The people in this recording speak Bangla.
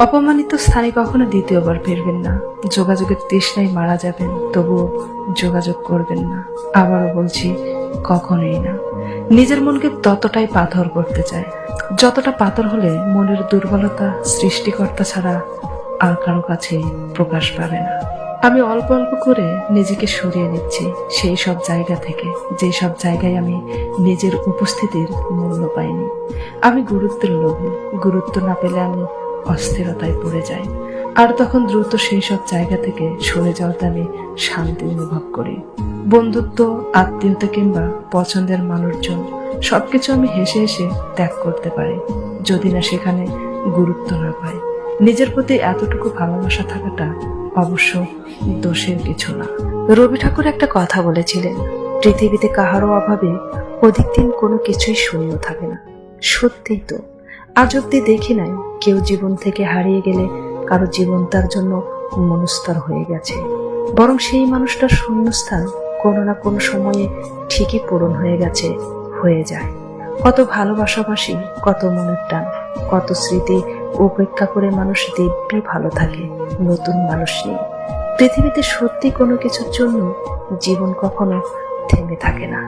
অপমানিত স্থানে কখনো দ্বিতীয়বার ফিরবেন না। যোগাযোগের তৃষ্ণায় মারা যাবেন, তবুও যোগাযোগ করবেন না। আবারও বলছি, কখনোই না। নিজের মনকে ততটাই পাথর করতে চায়, যতটা পাথর হলে মনের দুর্বলতা সৃষ্টিকর্তা ছাড়া আর কারো কাছে প্রকাশ পাবে না। আমি অল্প অল্প করে নিজেকে সরিয়ে নিচ্ছি সেই সব জায়গা থেকে, যে সব জায়গায় আমি নিজের উপস্থিতির মূল্য পাইনি। আমি গুরুত্বের লোভী, গুরুত্ব না পেলে আমি অস্থিরতায় পড়ে যাই, আর তখন দ্রুত সেই সব জায়গা থেকে সরে যাওয়াতে আমি শান্তি অনুভব করি। বন্ধুত্ব, আত্মীয়তা কিংবা পছন্দের মানুষজন সবকিছু আমি হেসে হেসে ত্যাগ করতে পারি, যদি না সেখানে গুরুত্ব না পাই। নিজের প্রতি এতটুকু ভালোবাসা থাকাটা অবশ্য দোষের কিছু না। রবি ঠাকুর একটা কথা বলেছিলেন, পৃথিবীতে কাহারও অভাবে অধিক দিন কোনো কিছুই শূন্য থাকে না। সত্যিই তো, আজ অব্দি দেখি নাই কেউ জীবন থেকে হারিয়ে গেলে কারো জীবন তার জন্য মনস্তর হয়ে গেছে, বরং সেই মানুষটার শূন্যস্থান কোনো না কোনো সময়ে ঠিকই পূরণ হয়ে গেছে, হয়ে যায়। কত ভালোবাসাবাসি, কত মনের টান, কত স্মৃতি উপেক্ষা করে মানুষ দিব্যি ভালো থাকে নতুন মানুষ নিয়ে। পৃথিবীতে সত্যি কোনো কিছুর জন্য জীবন কখনো থেমে থাকে না।